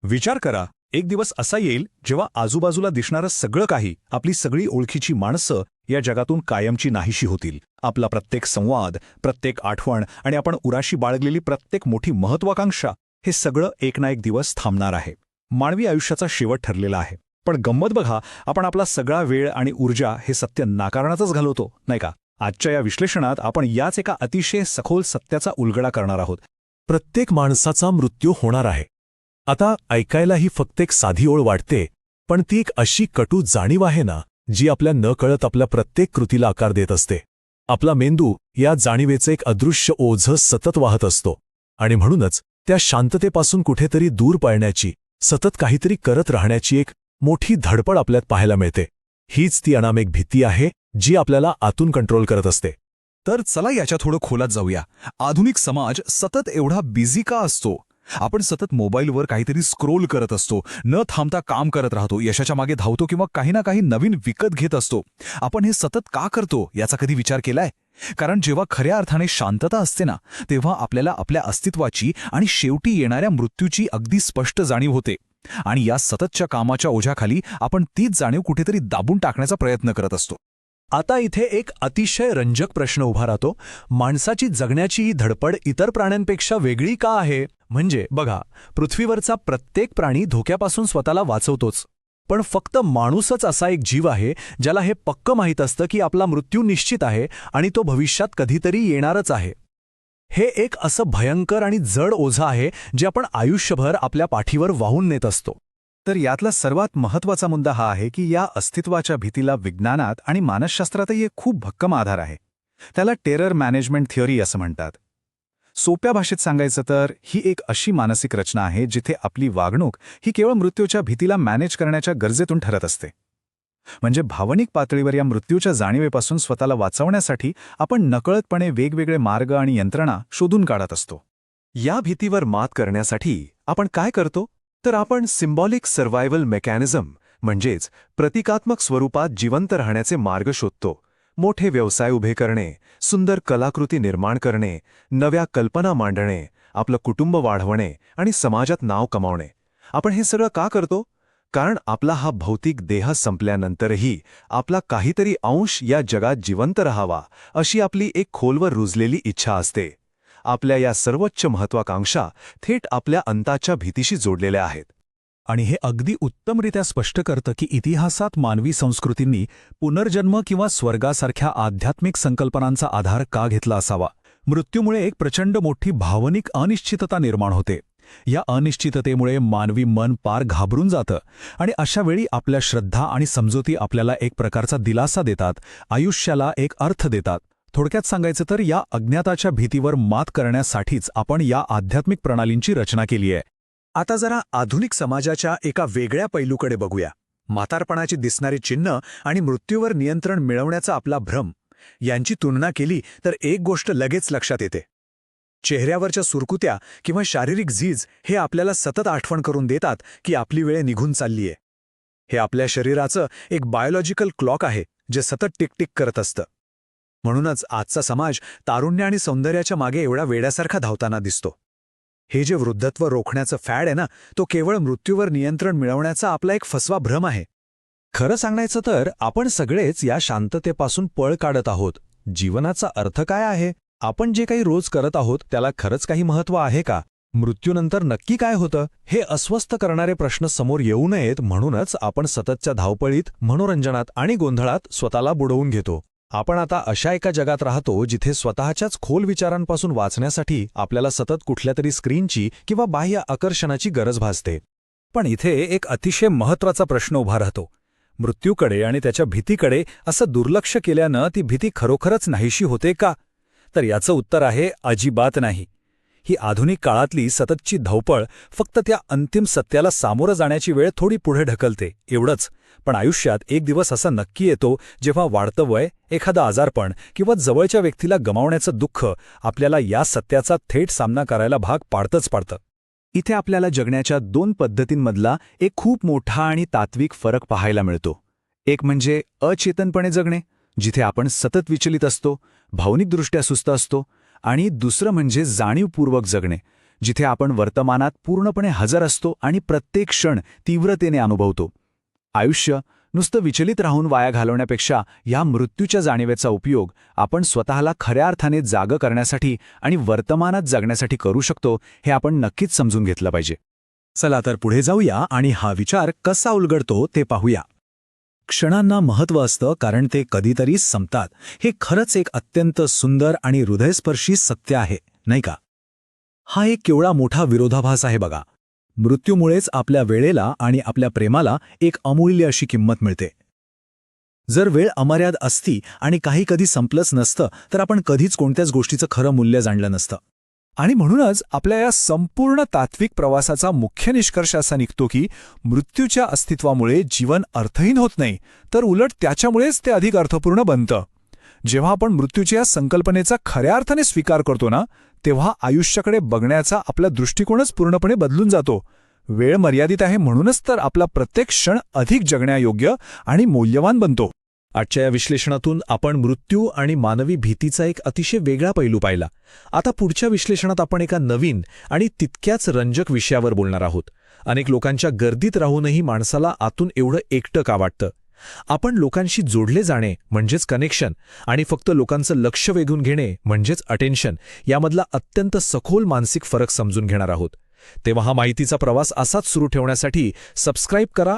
विचार करा, एक दिवस असा येईल जेव्हा आजूबाजूला दिसणारं सगळं काही, आपली सगळी ओळखीची माणसं या जगातून कायमची नाहीशी होतील. आपला प्रत्येक संवाद, प्रत्येक आठवण आणि आपण उराशी बाळगलेली प्रत्येक मोठी महत्वाकांक्षा, हे सगळं एक ना एक दिवस थांबणार आहे. मानवी आयुष्याचा शेवट ठरलेला आहे. पण गंमत बघा, आपण आपला सगळा वेळ आणि ऊर्जा हे सत्य नाकारण्यातच घालवतो, नाही का? आजच्या या विश्लेषणात आपण याच एका अतिशय सखोल सत्याचा उलगडा करणार आहोत. प्रत्येक माणसाचा मृत्यू होणार आहे. आता ऐकायला ही फक्त एक साधी ओळ वाटते, पण ती एक अशी कटू जाणीव आहे ना, जी आपल्या नकळत आपल्या प्रत्येक कृतीला आकार देत असते. आपला मेंदू या जाणीवेचं एक अदृश्य ओझं सतत वाहत असतो, आणि म्हणूनच त्या शांततेपासून कुठेतरी दूर पळण्याची, सतत काहीतरी करत राहण्याची एक मोठी धडपड आपल्यात पाहायला मिळते. हीच ती अनामिक भीती आहे, जी आपल्याला आतून कंट्रोल करत असते. तर चला याच्या थोडं खोलात जाऊया. आधुनिक समाज सतत एवढा बिझी का असतो? आपण सतत मोबाईलवर काहीतरी स्क्रोल करत असतो, न थांबता काम करत राहतो, यशाच्या मागे धावतो किंवा काही ना काही नवीन विकत घेत असतो. आपण हे सतत का करतो याचा कधी विचार केलाय? कारण जेव्हा खऱ्या अर्थाने शांतता असते ना, तेव्हा आपल्याला आपल्या अस्तित्वाची आणि शेवटी येणाऱ्या मृत्यूची अगदी स्पष्ट जाणीव होते. आणि या सततच्या कामाच्या ओझ्याखाली आपण तीच जाणीव कुठेतरी दाबून टाकण्याचा प्रयत्न करत असतो. आता इथे एक अतिशय रंजक प्रश्न उभा राहतो. माणसाची जगण्याची ही धडपड इतर प्राण्यांपेक्षा वेगळी का आहे? म्हणजे बघा, पृथ्वीवरचा प्रत्येक प्राणी धोक्यापासून स्वतःला वाचवतोच. पण फक्त माणूसच असा एक जीव आहे ज्याला हे पक्क माहीत असतं की आपला मृत्यू निश्चित आहे आणि तो भविष्यात कधीतरी येणारच आहे. हे एक असं भयंकर आणि जड ओझं आहे जे आपण आयुष्यभर आपल्या पाठीवर वाहून नेत असतो. तर यातला सर्वात महत्त्वाचा मुद्दा हा आहे की या अस्तित्वाच्या भीतीला विज्ञानात आणि मानसशास्त्रातही एक खूप भक्कम आधार आहे. त्याला टेरर मॅनेजमेंट थिअरी असं म्हणतात. सोप्या भाषेत सांगायचं तर ही एक अशी मानसिक रचना आहे जिथे आपली वागणूक ही केवळ मृत्यूच्या भीतीला मॅनेज करण्याच्या गरजेतून ठरत असते. म्हणजे भावनिक पातळीवर या मृत्यूच्या जाणीवेपासून स्वतःला वाचवण्यासाठी आपण नकळतपणे वेगवेगळे मार्ग आणि यंत्रणा शोधून काढत असतो. या भीतीवर मात करण्यासाठी आपण काय करतो? तर आपण सिम्बॉलिक सर्व्हायव्हल मेकॅनिझम म्हणजेच प्रतिकात्मक स्वरूपात जिवंत राहण्याचे मार्ग शोधतो. मोठे व्यवसाय उभे करणे, सुंदर कलाकृती निर्माण करणे, नव्या कल्पना मांडणे, आपलं कुटुंब वाढवणे आणि समाजात नाव कमावणे. आपण हे सगळं का करतो? कारण आपला हा भौतिक देह संपल्यानंतरही आपला काहीतरी अंश या जगात जिवंत राहावा, अशी आपली एक खोलवर रुजलेली इच्छा असते. आपल्या या सर्वोच्च महत्वाकांक्षा थेट आपल्या अंताच्या भीतीशी जोडलेल्या आहेत. आणि हे अगदी उत्तमरित्या स्पष्ट करतं की इतिहासात मानवी संस्कृतींनी पुनर्जन्म किंवा स्वर्गासारख्या आध्यात्मिक संकल्पनांचा आधार का घेतला असावा. मृत्यूमुळे एक प्रचंड मोठी भावनिक अनिश्चितता निर्माण होते. या अनिश्चिततेमुळे मानवी मन पार घाबरून जातं आणि अशा वेळी आपल्या श्रद्धा आणि समजुती आपल्याला एक प्रकारचा दिलासा देतात, आयुष्याला एक अर्थ देतात. थोडक्यात सांगायचं तर या अज्ञाताच्या भीतीवर मात करण्यासाठीच आपण या आध्यात्मिक प्रणालींची रचना केली आहे. आता जरा आधुनिक समाजाच्या एका वेगळ्या पैलूकडे बघूया. म्हातारपणाची दिसणारी चिन्ह आणि मृत्यूवर नियंत्रण मिळवण्याचा आपला भ्रम यांची तुलना केली तर एक गोष्ट लगेच लक्षात येते. चेहऱ्यावरच्या सुरकुत्या किंवा शारीरिक झीज हे आपल्याला सतत आठवण करून देतात की आपली वेळ निघून चाललीये. हे आपल्या शरीराचं एक बायोलॉजिकल क्लॉक आहे जे सतत टिकटिक करत असतं. म्हणूनच आजचा समाज तारुण्य आणि सौंदर्याच्या मागे एवढा वेड्यासारखा धावताना दिसतो. हे जे वृद्धत्व रोखण्याचं फॅड आहे ना, तो केवळ मृत्यूवर नियंत्रण मिळवण्याचा आपला एक फसवा भ्रम आहे. खरं सांगायचं तर आपण सगळेच या शांततेपासून पळ काढत आहोत. जीवनाचा अर्थ काय आहे? आपण जे काही रोज करत आहोत त्याला खरंच काही महत्त्व आहे का? मृत्यूनंतर नक्की काय होतं? हे अस्वस्थ करणारे प्रश्न समोर येऊ नयेत म्हणूनच आपण सततच्या धावपळीत, मनोरंजनात आणि गोंधळात स्वतःला बुडवून घेतो. आपण आता अशा एका जगात राहतो जिथे स्वतःच्याच खोल विचारांपासून वाचण्यासाठी आपल्याला सतत कुठल्यातरी स्क्रीनची किंवा बाह्य आकर्षणाची गरज भासते. पण इथे एक अतिशय महत्त्वाचा प्रश्न उभा राहतो. मृत्यूकडे आणि त्याच्या भीतीकडे असं दुर्लक्ष केल्यानं ती भीती खरोखरच नाहीशी होते का? तर याचं उत्तर आहे अजिबात नाही. ही आधुनिक काळातली सततची धावपळ फक्त त्या अंतिम सत्याला सामोरं जाण्याची वेळ थोडी पुढे ढकलते, एवढंच. पण आयुष्यात एक दिवस असा नक्की येतो जेव्हा वाढतं वय, एखादं आजारपण किंवा जवळच्या व्यक्तीला गमावण्याचं दुःख आपल्याला या सत्याचा थेट सामना करायला भाग पाडतंच पाडतं. इथे आपल्याला जगण्याच्या दोन पद्धतींमधला एक खूप मोठा आणि तात्विक फरक पाहायला मिळतो. एक म्हणजे अचेतनपणे जगणे, जिथे आपण सतत विचलित असतो, भावनिकदृष्ट्या सुस्त असतो, आणि दुसरं म्हणजे जाणीवपूर्वक जगणे, जिथे आपण वर्तमानात पूर्णपणे हजर असतो आणि प्रत्येक क्षण तीव्रतेने अनुभवतो. आयुष्य नुसतं विचलित राहून वाया घालवण्यापेक्षा या मृत्यूच्या जाणीवेचा उपयोग आपण स्वतःला खऱ्या अर्थाने जागं करण्यासाठी आणि वर्तमानात जगण्यासाठी करू शकतो हे आपण नक्कीच समजून घेतलं पाहिजे. चला तर पुढे जाऊया आणि हा विचार कसा उलगडतो ते पाहूया. क्षणांना महत्त्व असतं कारण ते कधीतरी संपतात. हे खरंच एक अत्यंत सुंदर आणि हृदयस्पर्शी सत्य आहे, नाही का? हा एक केवढा मोठा विरोधाभास आहे बघा. मृत्यूमुळेच आपल्या वेळेला आणि आपल्या प्रेमाला एक अमूल्य अशी किंमत मिळते. जर वेळ अमर्याद असती आणि काही कधी संपलंच नसतं तर आपण कधीच कोणत्याच गोष्टीचं खरं मूल्य जाणलं नसतं. आणि म्हणूनच आपल्या या संपूर्ण तात्विक प्रवासाचा मुख्य निष्कर्ष असा निघतो की मृत्यूच्या अस्तित्वामुळे जीवन अर्थहीन होत नाही, तर उलट त्याच्यामुळेच ते अधिक अर्थपूर्ण बनतं. जेव्हा आपण मृत्यूच्या या संकल्पनेचा खऱ्या अर्थाने स्वीकार करतो ना, तेव्हा आयुष्याकडे बघण्याचा आपला दृष्टिकोनच पूर्णपणे बदलून जातो. वेळ मर्यादित आहे म्हणूनच तर आपला प्रत्येक क्षण अधिक जगण्यायोग्य आणि मौल्यवान बनतो. आजच्या या विश्लेषणातून आपण मृत्यू आणि मानवी भीतीचा एक अतिशय वेगळा पैलू पाहिला. आता पुढच्या विश्लेषणात आपण एका नवीन आणि तितक्याच रंजक विषयावर बोलणार आहोत. अनेक लोकांच्या गर्दीत राहूनही माणसाला आतून एवढं एकटं का वाटतं? आपण लोकांशी जोडले जाणे म्हणजेच कनेक्शन आणि फक्त लोकांचं लक्ष वेधून घेणे म्हणजेच अटेन्शन यामधला अत्यंत सखोल मानसिक फरक समजून घेणार आहोत. तेव्हा हा माहितीचा प्रवास असाच सुरू ठेवण्यासाठी सबस्क्राईब करा